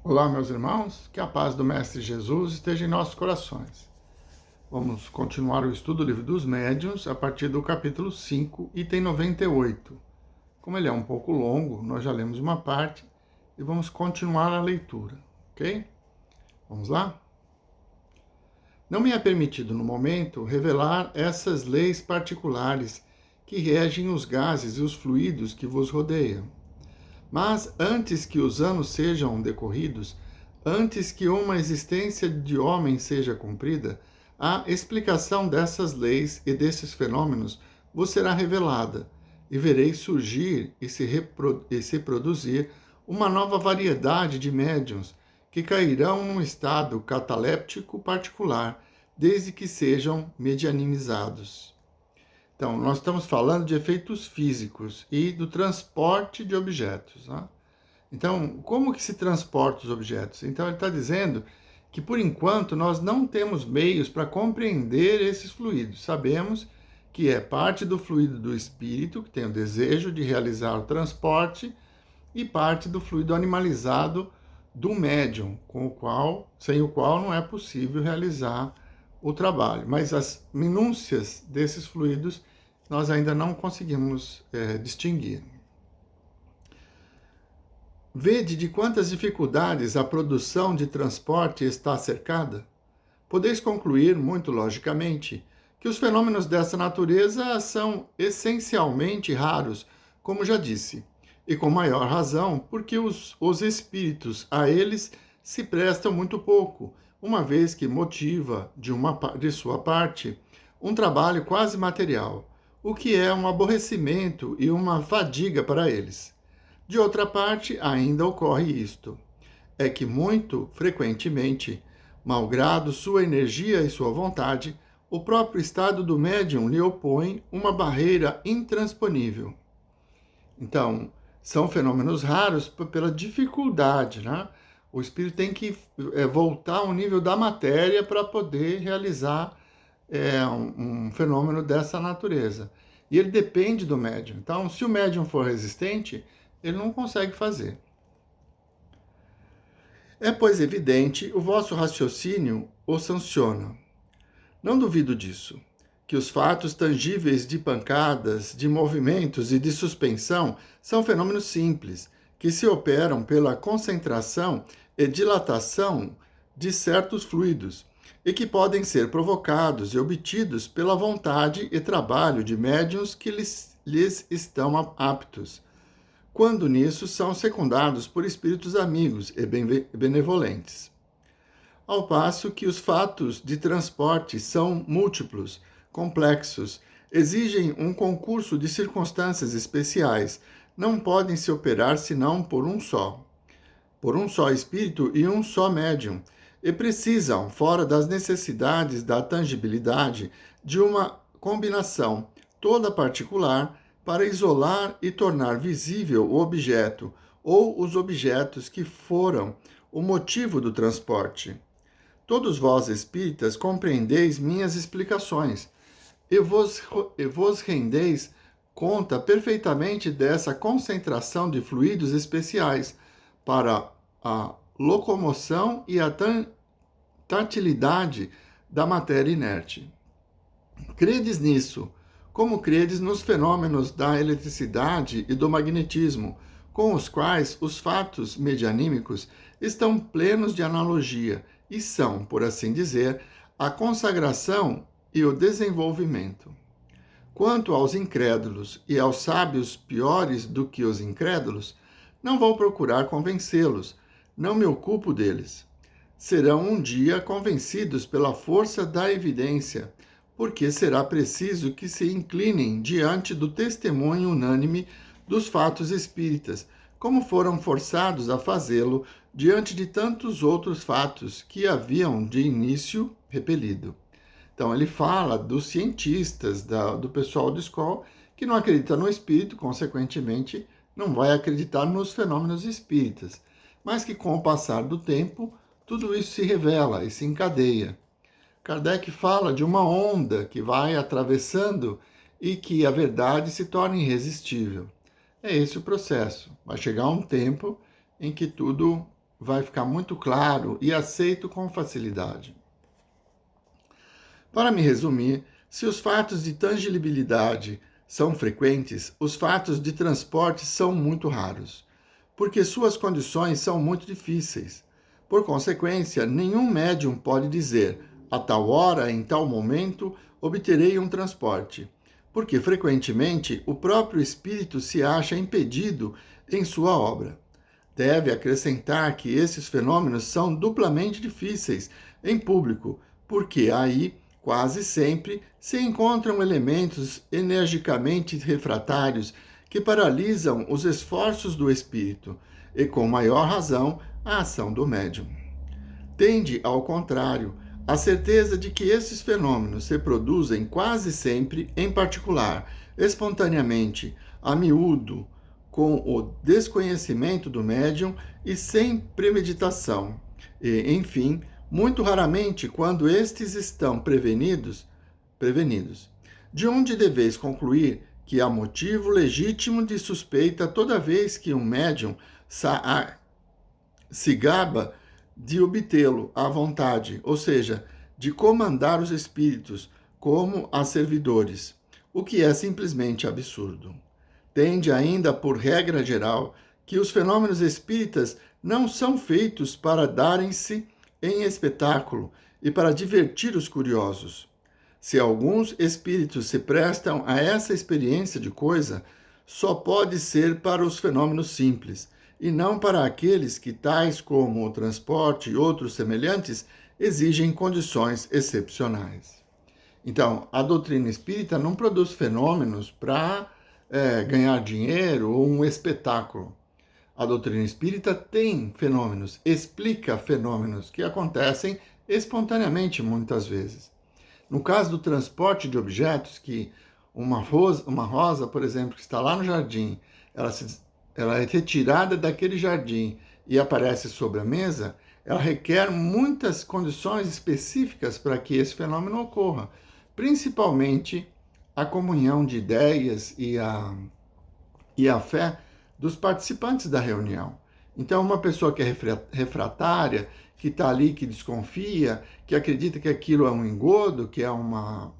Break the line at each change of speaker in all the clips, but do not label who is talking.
Olá, meus irmãos, que a paz do Mestre Jesus esteja em nossos corações. Vamos continuar o estudo do Livro dos Médiuns a partir do capítulo 5, item 98. Como ele é um pouco longo, nós já lemos uma parte e vamos continuar a leitura, ok? Vamos lá? Não me é permitido, no momento, revelar essas leis particulares que regem os gases e os fluidos que vos rodeiam. Mas antes que os anos sejam decorridos, antes que uma existência de homem seja cumprida, a explicação dessas leis e desses fenômenos vos será revelada, e vereis surgir e se produzir uma nova variedade de médiuns que cairão num estado cataléptico particular, desde que sejam medianimizados. Então, nós estamos falando de efeitos físicos e do transporte de objetos. Né? Então, como que se transporta os objetos? Então, ele está dizendo que, por enquanto, nós não temos meios para compreender esses fluidos. Sabemos que é parte do fluido do espírito, que tem o desejo de realizar o transporte, e parte do fluido animalizado do médium, sem o qual não é possível realizar o trabalho. Mas as minúcias desses fluidos nós ainda não conseguimos distinguir. Vede de quantas dificuldades a produção de transporte está cercada? Podeis concluir, muito logicamente, que os fenômenos dessa natureza são essencialmente raros, como já disse, e com maior razão, porque os espíritos a eles se prestam muito pouco, uma vez que motiva, de sua parte, um trabalho quase material, o que é um aborrecimento e uma fadiga para eles. De outra parte, ainda ocorre isto: é que muito frequentemente, malgrado sua energia e sua vontade, o próprio estado do médium lhe opõe uma barreira intransponível. Então, são fenômenos raros pela dificuldade, né? O espírito tem que voltar ao nível da matéria para poder realizar um fenômeno dessa natureza. E ele depende do médium. Então, se o médium for resistente, ele não consegue fazer. É, pois, evidente, o vosso raciocínio o sanciona. Não duvido disso, que os fatos tangíveis de pancadas, de movimentos e de suspensão são fenômenos simples, que se operam pela concentração e dilatação de certos fluidos, e que podem ser provocados e obtidos pela vontade e trabalho de médiuns que lhes estão aptos, quando nisso são secundados por espíritos amigos e benevolentes. Ao passo que os fatos de transporte são múltiplos, complexos, exigem um concurso de circunstâncias especiais, não podem se operar senão por um só espírito e um só médium, e precisam, fora das necessidades da tangibilidade, de uma combinação toda particular para isolar e tornar visível o objeto ou os objetos que foram o motivo do transporte. Todos vós, espíritas, compreendeis minhas explicações e vos rendeis conta perfeitamente dessa concentração de fluidos especiais para a locomoção e a tatilidade da matéria inerte. Credes nisso, como credes nos fenômenos da eletricidade e do magnetismo, com os quais os fatos medianímicos estão plenos de analogia e são, por assim dizer, a consagração e o desenvolvimento. Quanto aos incrédulos e aos sábios piores do que os incrédulos, não vou procurar convencê-los, não me ocupo deles. Serão um dia convencidos pela força da evidência, porque será preciso que se inclinem diante do testemunho unânime dos fatos espíritas, como foram forçados a fazê-lo diante de tantos outros fatos que haviam de início repelido. Então, ele fala dos cientistas, do pessoal da escola, que não acredita no espírito, consequentemente, não vai acreditar nos fenômenos espíritas, mas que, com o passar do tempo, tudo isso se revela e se encadeia. Kardec fala de uma onda que vai atravessando e que a verdade se torna irresistível. É esse o processo. Vai chegar um tempo em que tudo vai ficar muito claro e aceito com facilidade. Para me resumir, se os fatos de tangibilidade são frequentes, os fatos de transporte são muito raros, porque suas condições são muito difíceis. Por consequência, nenhum médium pode dizer, a tal hora, em tal momento, obterei um transporte, porque frequentemente o próprio espírito se acha impedido em sua obra. Deve acrescentar que esses fenômenos são duplamente difíceis em público, porque aí, quase sempre, se encontram elementos energicamente refratários que paralisam os esforços do espírito e, com maior razão, a ação do médium. Tende, ao contrário, a certeza de que esses fenômenos se produzem quase sempre, em particular, espontaneamente, a miúdo, com o desconhecimento do médium e sem premeditação. E, enfim, muito raramente quando estes estão prevenidos. De onde deveis concluir que há motivo legítimo de suspeita toda vez que um médium se gaba de obtê-lo à vontade, ou seja, de comandar os espíritos como a servidores, o que é simplesmente absurdo. Tende ainda, por regra geral, que os fenômenos espíritas não são feitos para darem-se em espetáculo e para divertir os curiosos. Se alguns espíritos se prestam a essa experiência de coisa, só pode ser para os fenômenos simples, e não para aqueles que, tais como o transporte e outros semelhantes, exigem condições excepcionais. Então, a doutrina espírita não produz fenômenos para ganhar dinheiro ou um espetáculo. A doutrina espírita tem fenômenos, explica fenômenos que acontecem espontaneamente muitas vezes. No caso do transporte de objetos, que uma rosa, por exemplo, que está lá no jardim, ela é retirada daquele jardim e aparece sobre a mesa, ela requer muitas condições específicas para que esse fenômeno ocorra, principalmente a comunhão de ideias e a fé dos participantes da reunião. Então, uma pessoa que é refratária, que está ali, que desconfia, que acredita que aquilo é um engodo, que é uma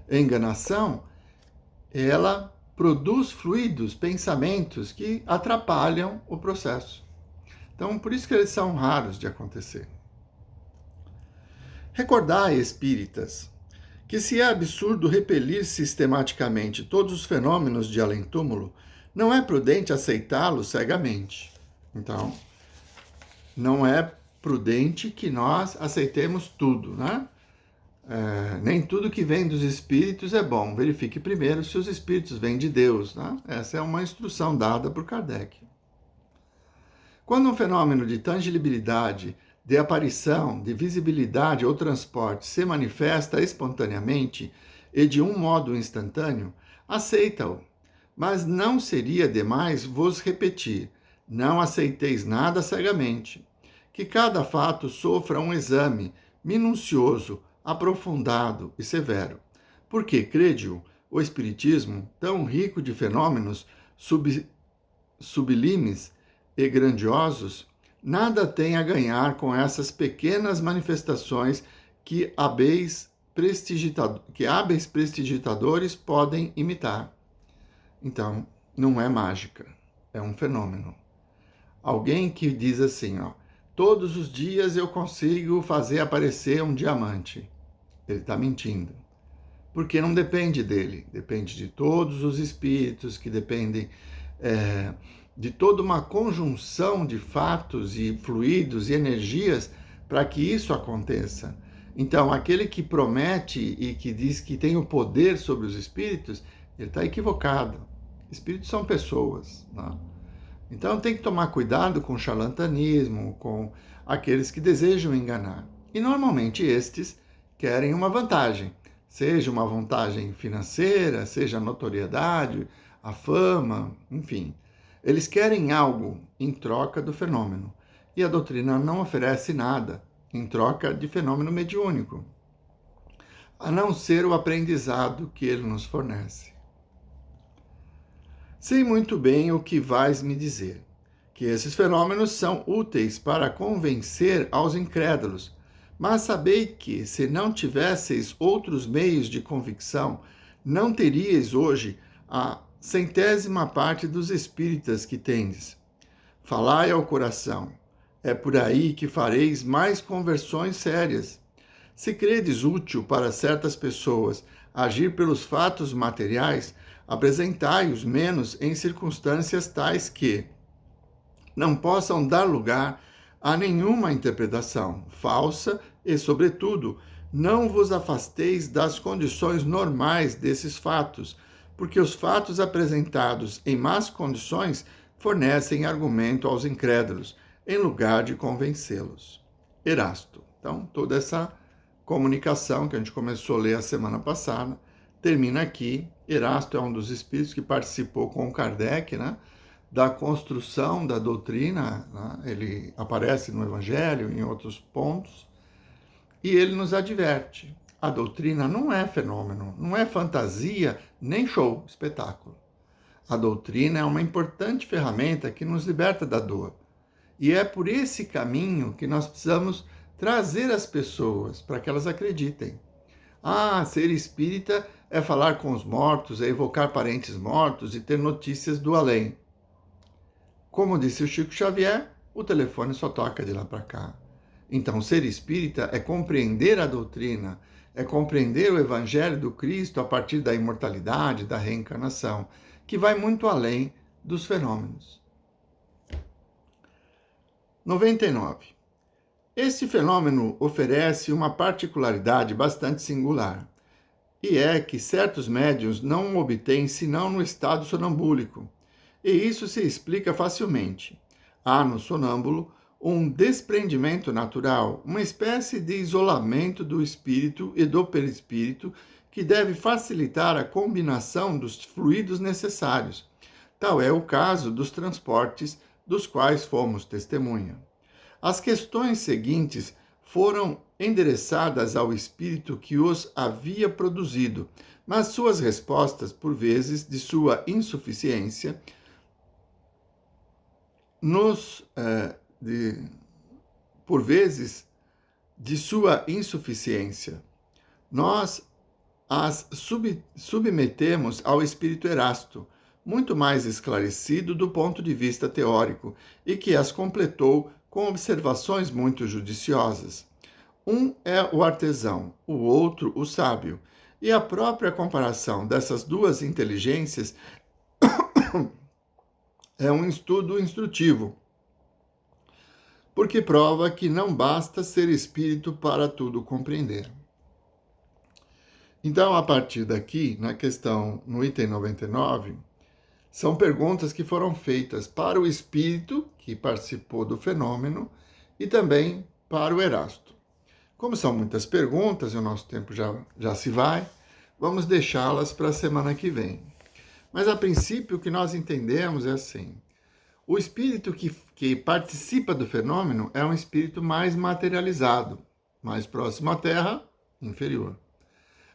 enganação, ela produz fluidos, pensamentos que atrapalham o processo. Então, por isso que eles são raros de acontecer. Recordai, espíritas, que se é absurdo repelir sistematicamente todos os fenômenos de além-túmulo, não é prudente aceitá-los cegamente. Então, não é prudente que nós aceitemos tudo, né? Nem tudo que vem dos espíritos é bom. Verifique primeiro se os espíritos vêm de Deus, né? Essa é uma instrução dada por Kardec. Quando um fenômeno de tangibilidade, de aparição, de visibilidade ou transporte se manifesta espontaneamente e de um modo instantâneo, aceita-o. Mas não seria demais vos repetir, não aceiteis nada cegamente. Que cada fato sofra um exame minucioso, aprofundado e severo. Porque, crede-o, o Espiritismo, tão rico de fenômenos sublimes e grandiosos, nada tem a ganhar com essas pequenas manifestações que hábeis prestidigitadores podem imitar. Então, não é mágica, é um fenômeno. Alguém que diz assim, todos os dias eu consigo fazer aparecer um diamante. Ele está mentindo. Porque não depende dele, depende de todos os espíritos que dependem de toda uma conjunção de fatos e fluidos e energias para que isso aconteça. Então, aquele que promete e que diz que tem o poder sobre os espíritos, ele está equivocado. Espíritos são pessoas, né? Então tem que tomar cuidado com o charlatanismo, com aqueles que desejam enganar. E normalmente estes querem uma vantagem, seja uma vantagem financeira, seja a notoriedade, a fama, enfim. Eles querem algo em troca do fenômeno. E a doutrina não oferece nada em troca de fenômeno mediúnico, a não ser o aprendizado que ele nos fornece. Sei muito bem o que vais me dizer, que esses fenômenos são úteis para convencer aos incrédulos. Mas sabei que, se não tivesseis outros meios de convicção, não teríeis hoje a 100ª parte dos espíritas que tendes. Falai ao coração. É por aí que fareis mais conversões sérias. Se credes útil para certas pessoas agir pelos fatos materiais, apresentai-os menos em circunstâncias tais que não possam dar lugar a nenhuma interpretação falsa e, sobretudo, não vos afasteis das condições normais desses fatos, porque os fatos apresentados em más condições fornecem argumento aos incrédulos, em lugar de convencê-los. Erasto. Então, toda essa comunicação que a gente começou a ler a semana passada termina aqui. Erasto é um dos espíritos que participou com Kardec, né, da construção da doutrina, né? Ele aparece no Evangelho, em outros pontos, e ele nos adverte. A doutrina não é fenômeno, não é fantasia, nem show, espetáculo. A doutrina é uma importante ferramenta que nos liberta da dor. E é por esse caminho que nós precisamos trazer as pessoas para que elas acreditem. Ser espírita é falar com os mortos, é evocar parentes mortos e ter notícias do além. Como disse o Chico Xavier, o telefone só toca de lá para cá. Então, ser espírita é compreender a doutrina, é compreender o Evangelho do Cristo a partir da imortalidade, da reencarnação, que vai muito além dos fenômenos. 99. Este fenômeno oferece uma particularidade bastante singular, e é que certos médiuns não o obtêm senão no estado sonambúlico. E isso se explica facilmente. Há no sonâmbulo um desprendimento natural, uma espécie de isolamento do espírito e do perispírito que deve facilitar a combinação dos fluidos necessários. Tal é o caso dos transportes dos quais fomos testemunha. As questões seguintes foram endereçadas ao espírito que os havia produzido, mas suas respostas, por vezes, de sua insuficiência, nós as submetemos ao espírito Erasto, muito mais esclarecido do ponto de vista teórico, e que as completou com observações muito judiciosas. Um é o artesão, o outro o sábio, e a própria comparação dessas duas inteligências é um estudo instrutivo, porque prova que não basta ser espírito para tudo compreender. Então, a partir daqui, no item 99, são perguntas que foram feitas para o espírito que participou do fenômeno e também para o Erasto. Como são muitas perguntas e o nosso tempo já se vai, vamos deixá-las para a semana que vem. Mas, a princípio, o que nós entendemos é assim: o espírito que participa do fenômeno é um espírito mais materializado, mais próximo à Terra, inferior.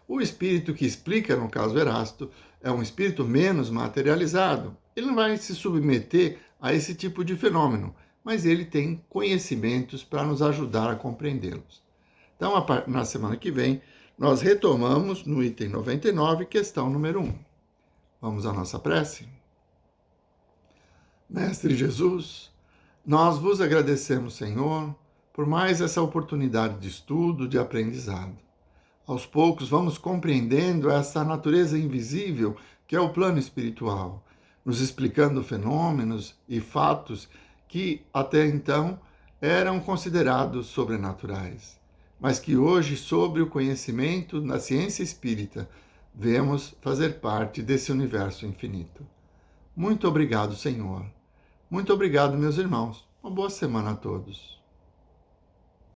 O espírito que explica, no caso Erasto, é um espírito menos materializado. Ele não vai se submeter a esse tipo de fenômeno, mas ele tem conhecimentos para nos ajudar a compreendê-los. Então, na semana que vem, nós retomamos no item 99, questão número 1. Vamos à nossa prece? Mestre Jesus, nós vos agradecemos, Senhor, por mais essa oportunidade de estudo, de aprendizado. Aos poucos vamos compreendendo essa natureza invisível que é o plano espiritual, nos explicando fenômenos e fatos que até então eram considerados sobrenaturais, mas que hoje, sobre o conhecimento na ciência espírita, vemos fazer parte desse universo infinito. Muito obrigado, Senhor. Muito obrigado, meus irmãos. Uma boa semana a todos.